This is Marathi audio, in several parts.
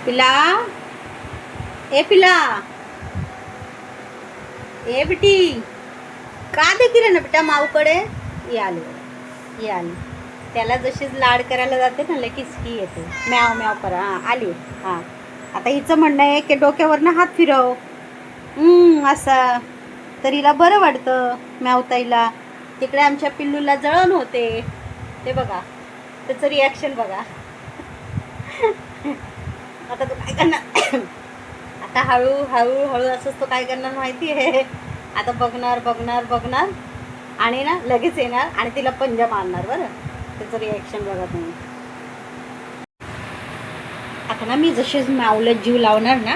पिला, ए पिला, ए बेटी, का देखील रे ना बेटा माऊकडे ये आली, ये आली. त्याला जशीच लाड करायला जाते ना लगेच ही येते म्याव म्याव करा. हां आली. हां आता हिचं म्हणणं आहे की डोक्यावरनं हात फिरव. असा तर हिला बरं वाटतं म्यावताईला. तिकडे आमच्या पिल्लूला जळण होते. ते बघा त्याचं रिॲक्शन बघा. आता तो काय करणार. आता हळूहळू हळू असंच तो काय करणार माहिती आहे. आता बघणार बघणार बघणार आणि ना लगेच येणार आणि तिला पंजा मारणार. बरं त्याचं रिॲक्शन बघा तुम्ही. आता ना मी जशीच माऊला जीव लावणार ना,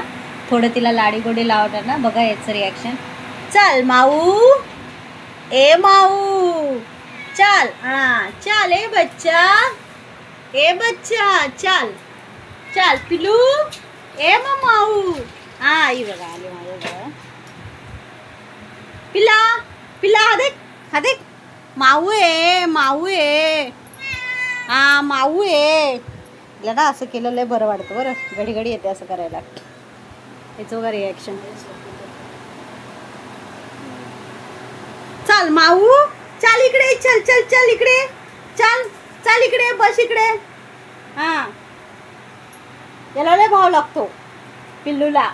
थोडं तिला लाडीगोडी लावणार ना, बघा याचं रिॲक्शन. चल माऊ, ए माऊ चल. हां चल ए बच्चा, ए बच्चा चल चल. पिलू ए माऊ. हां आई बघा आली माझ्याजवळ. पिला पिला हा देख, हा देख माऊ आहे, माऊ आहे. हां माऊ आहे. तिला ना असं केलं लय बरं वाटतं. बरं घडी घडी येते असं करायला. याचं बघा रिॲक्शन. चल माऊ चल इकडे, चल चल चल इकडे, चल चल इकडे, बस इकडे. हां याला लय भाव लागतो पिल्लूला.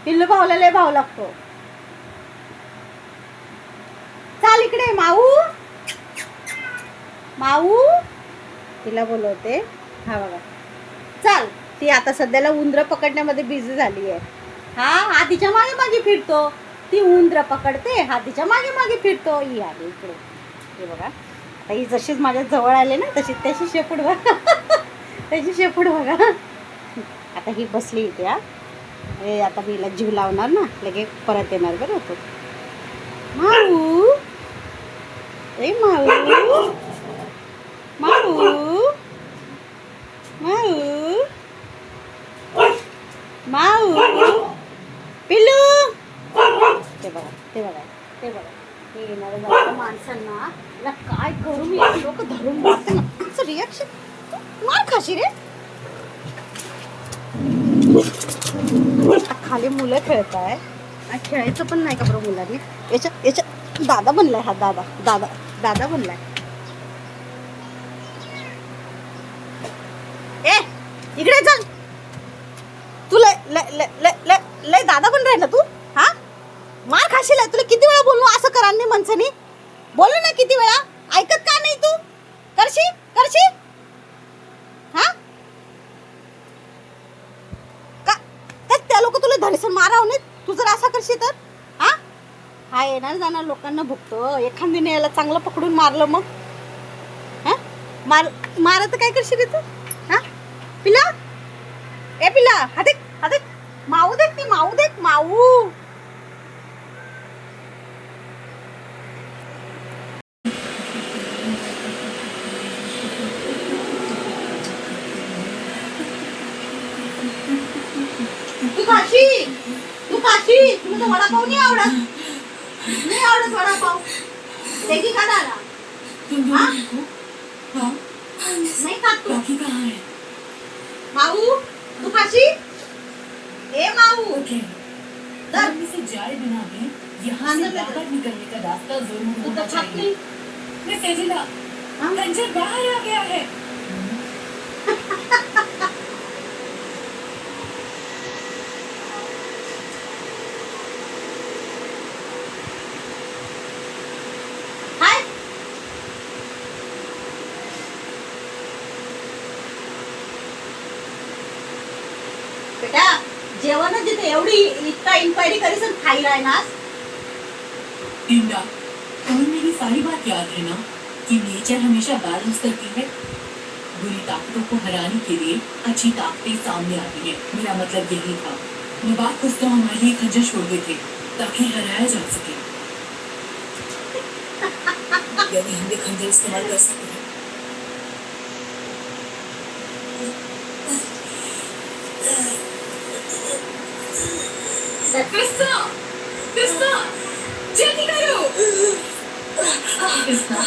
पिल्लू भावला लय भाव लागतो. चल इकडे माऊ, माऊ तिला बोलवते. हा बघा चल. ती आता सध्याला उंदरं पकडण्यामध्ये बिझी झाली आहे. हा तिच्या मागे मागे फिरतो. ती उंदरं पकडते, हा तिच्या मागे मागे फिरतो. ही आली इकडे. हे बघा आता ही जशीच माझ्या जवळ आले ना तशी त्याची शेपूट बघा. त्याची शेपूट बघा. आता ही बसली इथे. हे आता मी हिला जीव लावणार ना लगे परत येणार. बरं तो माऊ, ए माऊ, माऊ, माऊ, माऊ, पिल्लू. ते बघा ते बघा ते बघा. हे येणारं जातं माणसांना याला काय करू मी. लोक धरून बघते ना. तुमचं रिॲक्शन मार खाशी रे. खाली मुलं खेळत आहे. खेळायचं पण नाही का बरं मुलांनी. याच्या दादा बनलाय हा. दादा दादा दादा बनलाय. ए इकडे चल. तू लय दादा बन राहिला तू. हा मार खाशील. तुला किती वेळा बोललो असं करा नाही माणसानी. बोललो ना किती वेळा. ऐकत का नाही तू. करशी करशी. हा का त्या लोक तुला धडीसन माराव नाही. तू जर असा करशील तर हा येणार जाणार लोकांना भुकतो. एखादीने याला चांगलं पकडून मारलं मग हा मार तर काय करशील तू. हा पिला, ए पिला हा देख, हा देख माऊ देख. ती माऊ देख माऊ. तू खाशी, तू खाशी. तुला तर वडापाव नाही आवडत. नाही आवडत वडापाव. ते की खाणार नाही खात तू. माऊ तू खाशी. ए माऊ से जाए बिना भी यहाँ से बाहर निकलने का रास्ता जरूर होना चाहिए. मैं सजीला खंजर बाहर आ गया है. बेटा जेवण जिथे एवढी इतका इन्क्वायरी करीस खाई राहणार. इंदा तुम्हें मेरी सारी बात याद है ना कि नेचर हमेशा बैलेंस करती है. बुरी ताकतों को हराने के लिए अच्छी ताकतें सामने आती है. मेरा मतलब यही था. मैं बात कुछ तो हमारे लिए खंजर छोड़ गए थे ताकि हराया जा सके. यदि हम भी खंजर इस्तेमाल कर सकते हैं. कृष्णा, कृष्णा, जल्दी करो. कृष्णा,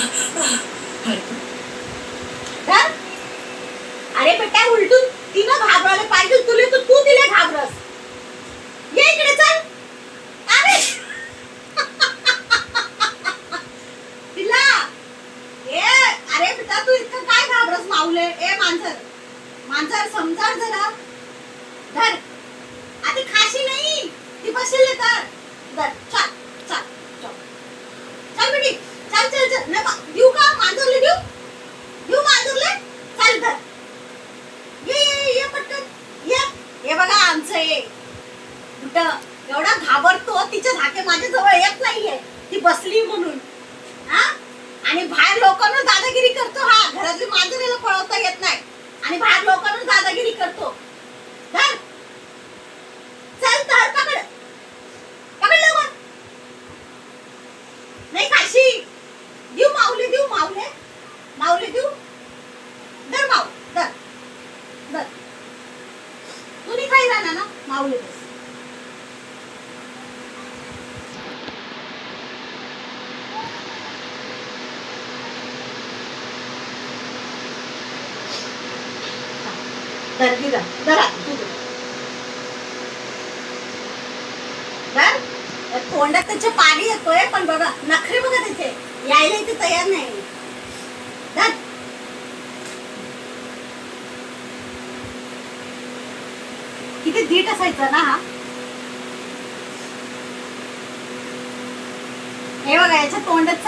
अरे बेटा उलटून तिनं घाबरवले. मांजर समजा जरा. धर. आधी खाशी नाही, ती बसेल तर. धर. चल चल चल चल बेटी. चल चल चल. नाही देऊ का मांजरले देऊ? देऊ मांजरले? चल धर. ये पटकन ये. हे बघा आमचं हे कुठं एवढा घाबरतो, तिचे धाके माझ्या जवळ येत नाहीये, ती बसली म्हणून. हा आणि बाहेर लोकांना दादागिरी करतो. हा घरातली मांजरीला पळवता येत नाही आणि बाहेर लोकांना दादागिरी करतो. धर. चल धर. पकड पकड लवकर. नाही खाशी. देऊ माऊले, देऊ माऊले, माऊले देऊ. धर माऊ. धर धर. तू नाही खाई राहणार ना माऊले बस. धर दे. धर तुझं. धर. तोंडात त्याचे पाणी येतोय, पण बघा नखरे बघा त्याचे, यायला इथे तयार नाही. धर. किती धीट असायचा ना हा. हे बघा याच्या तोंडात